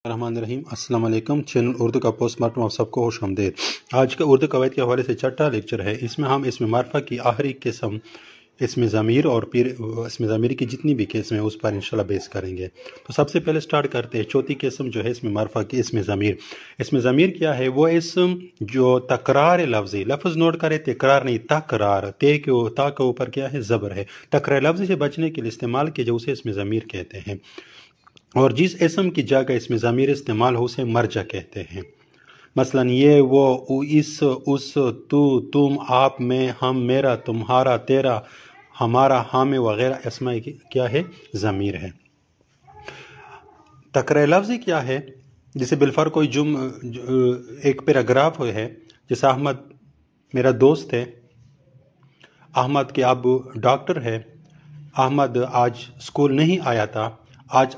الرحمن الرحیم السلام علیکم۔ چینل اردو کا پوسٹ مارٹم آپ سب کو خوش آمدید۔ آج کا اردو قواعد کے حوالے سے چھٹا لیکچر ہے۔ اس میں ہم اسم معرفہ کی آخری قسم اسم ضمیر اور پھر اسم ضمیر کی جتنی بھی قسم ہیں اس پر انشاءاللہ بیس کریں گے۔ تو سب سے پہلے سٹارٹ کرتے ہیں چوتھی قسم جو ہے اسم معرفہ کی اسم ضمیر۔ اسم ضمیر کیا ہے؟ وہ اسم جو تکرار لفظی، لفظ نوٹ کرے تکرار نہیں تکرار، تا کے اوپر کیا ہے؟ زبر ہے۔ تکرار لفظی سے بچنے کے لیے استعمال کیا جو اسے اسم ضمیر کہتے ہیں، اور جس اسم کی جگہ اسم ضمیر استعمال ہو اسے مرجع کہتے ہیں۔ مثلا یہ، وہ، اس، تو، تم، آپ، میں، ہم، میرا، تمہارا، تیرا، ہمارا، ہم وغیرہ اسماء کیا ہے؟ ضمیر ہے۔ تکرار لفظی کیا ہے؟ جسے بالفرض کوئی ایک پیراگراف ہے، جیسے احمد میرا دوست ہے، احمد کے ابو ڈاکٹر ہے، احمد آج اسکول نہیں آیا تھا،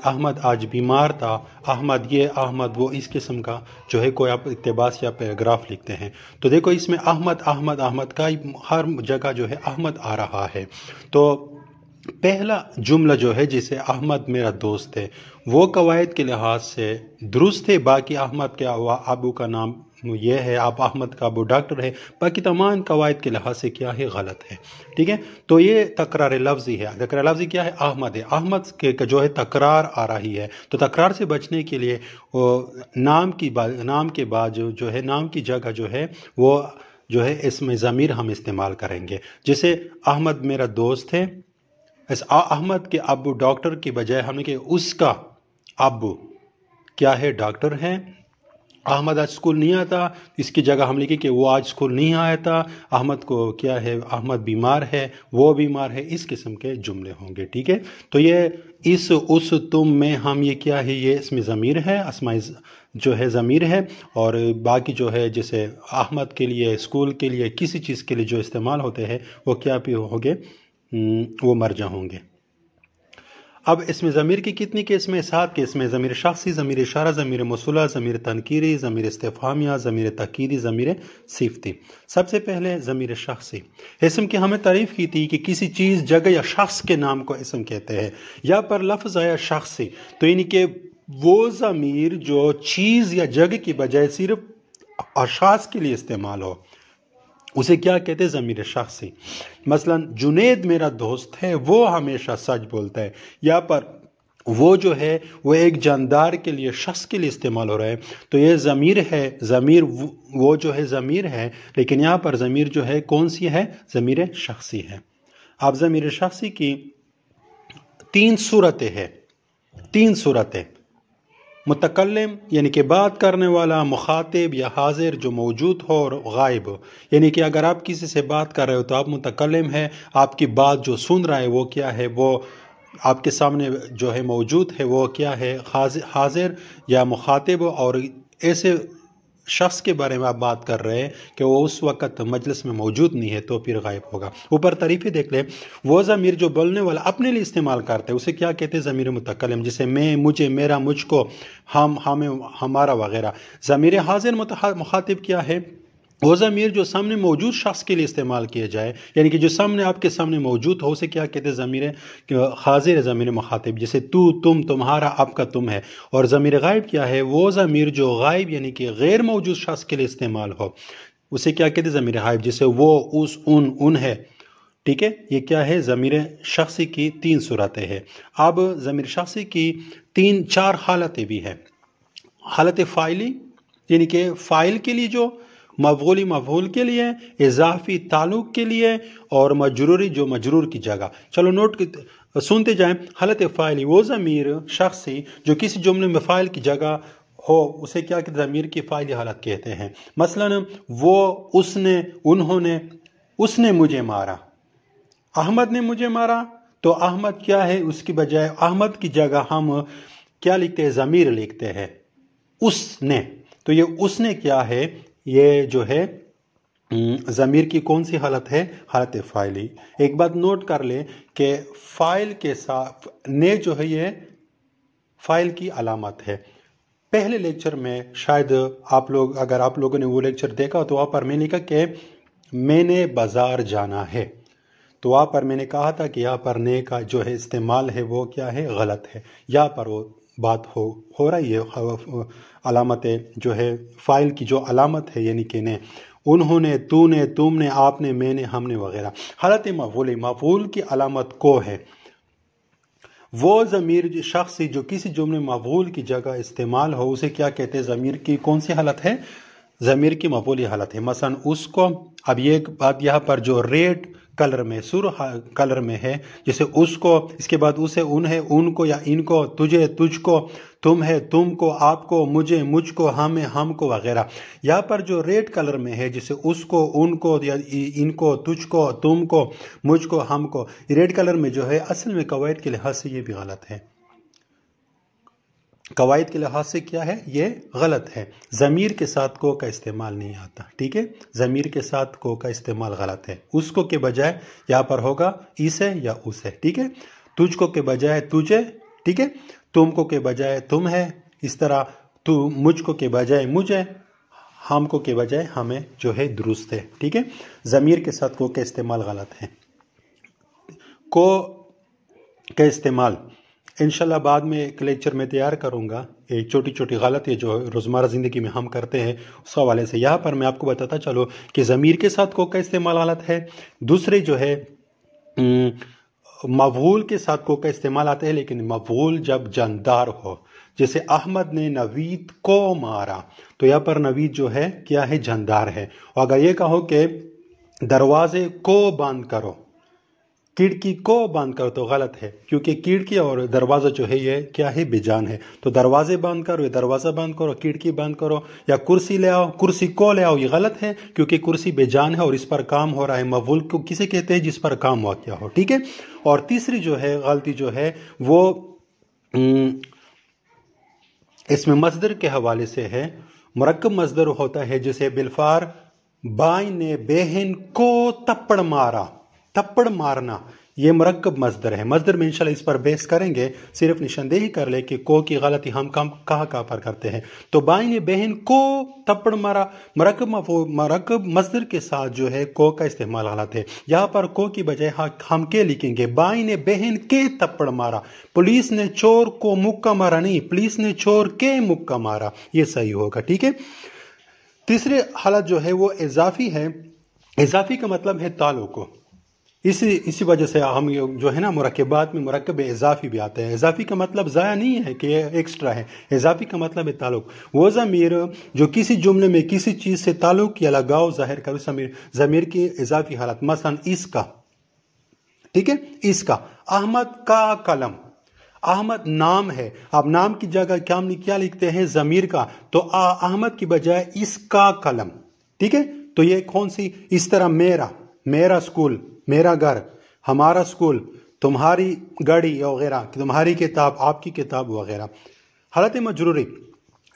احمد بیمار تھا، احمد یہ، احمد وہ، اس قسم کا جو ہے کوئی آپ اقتباس یا پیراگراف لکھتے ہیں تو دیکھو اس میں احمد کا ہر جگہ جو ہے احمد آ رہا ہے۔ تو پہلا جملہ جو ہے جسے احمد میرا دوست ہے وہ قواعد کے لحاظ سے درست ہے، باقی احمد کے ابو کا نام یہ ہے، آپ احمد کا ابو ڈاکٹر ہے، باقی تمام قواعد کے لحاظ سے کیا ہے؟ غلط ہے۔ ٹھیک ہے، تو یہ تکرار لفظی ہے۔ تکرار لفظی کیا ہے؟ احمد ہے، احمد کے جو ہے تکرار آ رہی ہے، تو تکرار سے بچنے کے لیے نام کے بعد جو ہے نام کی جگہ جو ہے وہ جو ہے اسم ضمیر ہم استعمال کریں گے۔ جیسے احمد میرا دوست ہے، احمد کے ابو ڈاکٹر کی بجائے ہم نے کہ اس کا ابو کیا ہے؟ ڈاکٹر ہے۔ احمد آج اسکول نہیں آتا، اس کی جگہ ہم لکھیں کہ وہ آج اسکول نہیں آیا تھا، احمد کو کیا ہے؟ احمد بیمار ہے، وہ بیمار ہے، اس قسم کے جملے ہوں گے۔ ٹھیک ہے، تو یہ اس، تم، میں، ہم، یہ کیا ہے؟ یہ اسم ضمیر ہے، اسماء جو ہے ضمیر ہے، اور باقی جو ہے جیسے احمد کے لیے، اسکول کے لیے، کسی چیز کے لیے جو استعمال ہوتے ہیں وہ کیا بھی ہوں گے؟ وہ مرجع ہوں گے۔ اب اسم ضمیر کی کتنی قسمیں؟ 7 قسمیں: ضمیر شخصی، ضمیر اشارہ، ضمیر موصولہ، ضمیر تنکیری، ضمیر استفہامیہ، ضمیر تاکیدی، ضمیر صفتی۔ سب سے پہلے ضمیر شخصی۔ اسم کی ہمیں تعریف کی تھی کہ کسی چیز، جگہ یا شخص کے نام کو اسم کہتے ہیں۔ یا پر لفظ آیا شخصی تو یعنی کہ وہ ضمیر جو چیز یا جگہ کی بجائے صرف اشخاص کے لیے استعمال ہو اسے کیا کہتے ہیں؟ ضمیر شخصی۔ مثلا جنید میرا دوست ہے، وہ ہمیشہ سچ بولتا ہے۔ یا پر وہ جو ہے وہ ایک جاندار کے لیے، شخص کے لیے استعمال ہو رہا ہے تو یہ ضمیر ہے، ضمیر وہ جو ہے ضمیر ہے، لیکن یہاں پر ضمیر جو ہے کون سی ہے؟ ضمیر شخصی ہے۔ اب ضمیر شخصی کی 3 صورتیں ہیں، 3 صورتیں: متکلم یعنی کہ بات کرنے والا، مخاطب یا حاضر جو موجود ہو، اور غائب یعنی کہ اگر آپ کسی سے بات کر رہے ہو تو آپ متکلم ہے، آپ کی بات جو سن رہا ہے وہ کیا ہے؟ وہ آپ کے سامنے جو ہے موجود ہے، وہ کیا ہے؟ حاضر یا مخاطب، اور ایسے شخص کے بارے میں آپ بات کر رہے ہیں کہ وہ اس وقت مجلس میں موجود نہیں ہے تو پھر غائب ہوگا۔ اوپر تعریفیں دیکھ لیں، وہ ضمیر جو بولنے والا اپنے لیے استعمال کرتے ہیں اسے کیا کہتے ہیں؟ ضمیر متکلم، جیسے میں، مجھے، میرا، مجھ کو، ہم، ہمیں، ہمارا وغیرہ۔ ضمیر حاضر مخاطب کیا ہے؟ وہ ضمیر جو سامنے موجود شخص کے لیے استعمال کیا جائے، یعنی کہ جو سامنے آپ کے سامنے موجود ہو اسے کیا کہتے ہیں؟ ضمیر حاضر، ضمیر مخاطب، جیسے تو، تم، تمہارا، آپ کا تم ہے۔ اور ضمیر غائب کیا ہے؟ وہ ضمیر جو غائب یعنی کہ غیر موجود شخص کے لیے استعمال ہو اسے کیا کہتے ہیں؟ ضمیر غائب، جیسے وہ، اس، ان ہے۔ ٹھیک ہے، یہ کیا ہے؟ ضمیر شخصی کی 3 صورتیں ہیں۔ اب ضمیر شخصی کی 4 حالتیں بھی ہیں۔ حالت فاعلی یعنی کہ فاعل کے لیے، جو مفعولی مفعول کے لیے، اضافی تعلق کے لیے، اور مجروری جو مجرور کی جگہ۔ چلو نوٹ سنتے جائیں۔ حالت فاعلی، وہ ضمیر شخصی جو کسی جملے میں فاعل کی جگہ ہو اسے کیا کہتے ہیں؟ ضمیر کی فاعلی حالت کہتے ہیں۔ مثلا وہ، اس نے، انہوں نے، اس نے مجھے مارا، احمد نے مجھے مارا، تو احمد کیا ہے؟ اس کی بجائے احمد کی جگہ ہم کیا لکھتے ہیں؟ ضمیر لکھتے ہیں، اس نے۔ تو یہ اس نے کیا ہے؟ یہ جو ہے ضمیر کی کون سی حالت ہے؟ حالت فاعلی۔ ایک بات نوٹ کر لیں کہ فاعل کے ساتھ نے جو ہے یہ فاعل کی علامت ہے۔ پہلے لیکچر میں شاید اگر آپ لوگوں نے وہ لیکچر دیکھا تو وہاں پر میں نے کہا کہ میں نے بازار جانا ہے، تو وہاں پر میں نے کہا تھا کہ یہاں پر نے کا جو ہے استعمال ہے وہ کیا ہے؟ غلط ہے۔ یہاں پر وہ بات ہو رہی ہے، علامت جو ہے فائل کی جو علامت ہے یعنی کہ نے، انہوں نے، تو نے، تم نے، آپ نے، میں نے، ہم نے وغیرہ۔ حالت مفعول کی علامت کو ہے، وہ ضمیر شخصی جو کسی جملے مفعول کی جگہ استعمال ہو اسے کیا کہتے ہیں؟ ضمیر کی کون سی حالت ہے؟ ضمیر کی مفعولی حالت ہے۔ مثلا اس کو، اب یہ ایک بات یہاں پر جو ریڈ کلر میں، سرخ کلر میں ہے، جیسے اس کو، اس کے بعد اسے، ان ہے، ان کو یا ان کو، تجھے، تجھ کو، تم ہے، تم کو، آپ کو، مجھے، مجھ کو، ہمیں، ہم کو وغیرہ۔ یہاں پر جو ریڈ کلر میں ہے، جیسے اس کو، ان کو یا ان کو، تجھ کو، تم کو، مجھ کو، ہم کو، ریڈ کلر میں جو ہے اصل میں قواعد کے لحاظ سے یہ بھی غلط ہے۔ قواعد کے لحاظ سے کیا ہے؟ یہ غلط ہے۔ ضمیر کے ساتھ کو کا استعمال نہیں آتا، ٹھیک ہے؟ ضمیر کے ساتھ کو کا استعمال غلط ہے۔ اس کو کے بجائے یہاں پر ہوگا اسے یا اسے، ٹھیک ہے؟ تجھ کو کے بجائے تجھے، ٹھیک ہے؟ تم کو کے بجائے تم ہے، اس طرح تو، مجھ کو کے بجائے مجھے، ہم کو کے بجائے ہمیں جو ہے درست ہے، ٹھیک ہے؟ ضمیر کے ساتھ کو کا استعمال غلط ہے۔ کو کا استعمال انشاءاللہ بعد میں ایک لیکچر میں تیار کروں گا، ایک چھوٹی چھوٹی غلطی جو روزمرہ زندگی میں ہم کرتے ہیں اس حوالے سے۔ یہاں پر میں آپ کو بتاتا چلو کہ ضمیر کے ساتھ کو کا استعمال غلط ہے۔ دوسرے جو ہے مفعول کے ساتھ کو کا استعمال آتے ہیں، لیکن مفعول جب جاندار ہو، جیسے احمد نے نوید کو مارا، تو یہاں پر نوید جو ہے کیا ہے؟ جاندار ہے۔ اور اگر یہ کہو کہ دروازے کو بند کرو، کھڑکی کو بند کرو، تو غلط ہے، کیونکہ کھڑکی اور دروازہ جو ہے یہ کیا ہے؟ بے جان ہے۔ تو دروازے بند کرو یا دروازہ بند کرو، کھڑکی بند کرو، یا کرسی لے آؤ، کرسی کو لے آؤ، یہ غلط ہے، کیونکہ کرسی بے جان ہے اور اس پر کام ہو رہا ہے۔ مفعول کو کسے کہتے ہیں؟ جس پر کام واقع ہو، ٹھیک ہے؟ اور تیسری جو ہے غلطی جو ہے وہ اس میں مصدر کے حوالے سے ہے۔ مرکب مصدر ہوتا ہے، جیسے بالفعل بھائی نے بہن کو تھپڑ مارا، تھپڑ مارنا یہ مرکب مصدر ہے۔ مصدر میں انشاءاللہ اس پر بحث کریں گے، صرف نشاندہی کر لے کہ کو کی غلطی ہم کہاں پر کرتے ہیں۔ تو بھائی نے بہن کو تھپڑ مارا، مرکب مصدر کے ساتھ جو ہے کو کا استعمال غلط ہے۔ یہاں پر کو کی بجائے ہم کے لکھیں گے، بھائی نے بہن کے تھپڑ مارا۔ پولیس نے چور کو مکہ مارا نہیں، پولیس نے چور کے مکہ مارا، یہ صحیح ہوگا، ٹھیک ہے؟ تیسری حالت جو ہے وہ اضافی ہے۔ اضافی کا مطلب ہے تعلق کو، اسی وجہ سے ہم جو ہے نا مرکبات میں مرکب اضافی بھی آتے ہیں۔ اضافی کا مطلب ضائع نہیں ہے کہ یہ ایکسٹرا ہے، اضافی کا مطلب ہے تعلق۔ وہ ضمیر جو کسی جملے میں کسی چیز سے تعلق یا لگاؤ ظاہر کرے، ضمیر کی اضافی حالت۔ مثلا اس کا، ٹھیک ہے؟ اس کا، احمد کا قلم، احمد نام ہے، اب نام کی جگہ کیا لکھتے ہیں؟ ضمیر کا، تو احمد کی بجائے اس کا قلم، ٹھیک ہے؟ تو یہ کون سی؟ اس طرح میرا اسکول، میرا گھر، ہمارا اسکول، تمہاری گاڑی وغیرہ، تمہاری کتاب، آپ کی کتاب وغیرہ۔ حالت مجروری،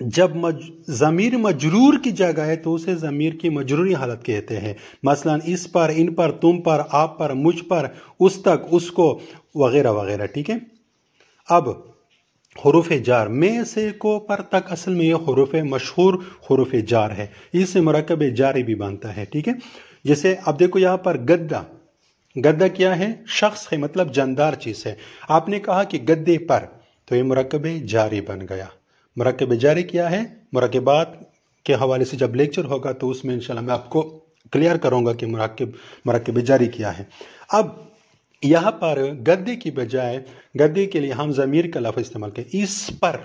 جب ضمیر مجرور کی جگہ ہے تو اسے ضمیر کی مجروری حالت کہتے ہیں۔ مثلا اس پر، ان پر، تم پر، آپ پر، مجھ پر، اس تک، اس کو وغیرہ وغیرہ، ٹھیک ہے؟ اب حروف جار، میں سے کو پر تک اصل میں یہ حروف مشہور حروف جار ہے، اس سے مرکب جاری بھی بنتا ہے، ٹھیک ہے؟ جیسے اب دیکھو یہاں پر گدا، گدا کیا ہے؟ شخص ہے، مطلب جاندار چیز ہے۔ آپ نے کہا کہ گدے پر، تو یہ مرکب جاری بن گیا۔ مرکب جاری کیا ہے؟ مرکبات کے حوالے سے جب لیکچر ہوگا تو اس میں انشاءاللہ میں آپ کو کلیئر کروں گا کہ مرکب جاری کیا ہے۔ اب یہاں پر گدے کی بجائے، گدے کے لیے ہم ضمیر کا لفظ استعمال کریں، اس پر،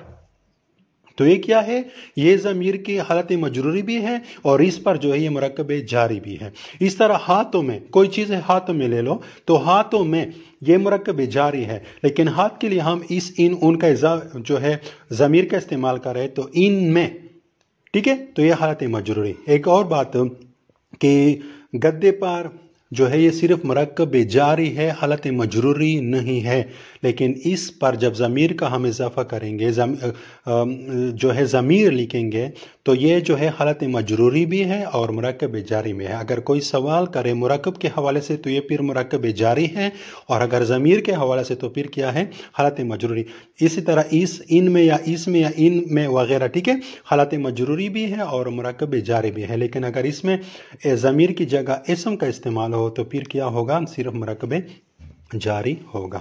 تو یہ کیا ہے؟ یہ ضمیر کی حالت مجروری بھی ہے اور اس پر جو ہے یہ مرکب جاری بھی ہے۔ اس طرح ہاتھوں میں، کوئی چیز ہے ہاتھوں میں لے لو، تو ہاتھوں میں یہ مرکب جاری ہے، لیکن ہاتھ کے لیے ہم اس، ان کا جو ہے ضمیر کا استعمال کر رہے تو ان میں، ٹھیک ہے؟ تو یہ حالت مجروری۔ ایک اور بات کہ گدے پر جو ہے یہ صرف مرکب جاری ہے، حالت مجروری نہیں ہے، لیکن اس پر جب ضمیر کا ہم اضافہ کریں گے، جو ہے ضمیر لکھیں گے، تو یہ جو ہے حالت مجروری بھی ہے اور مرکب جاری میں ہے۔ اگر کوئی سوال کرے مرکب کے حوالے سے تو یہ پھر مرکب جاری ہے، اور اگر ضمیر کے حوالے سے تو پھر کیا ہے؟ حالت مجروری۔ اسی طرح اس، ان میں، یا اس میں، یا ان میں وغیرہ، ٹھیک ہے؟ حالت مجروری بھی ہے اور مرکب جاری بھی ہے، لیکن اگر اس میں ضمیر کی جگہ اسم کا استعمال ہو تو پھر کیا ہوگا؟ صرف مرکب جاری ہوگا۔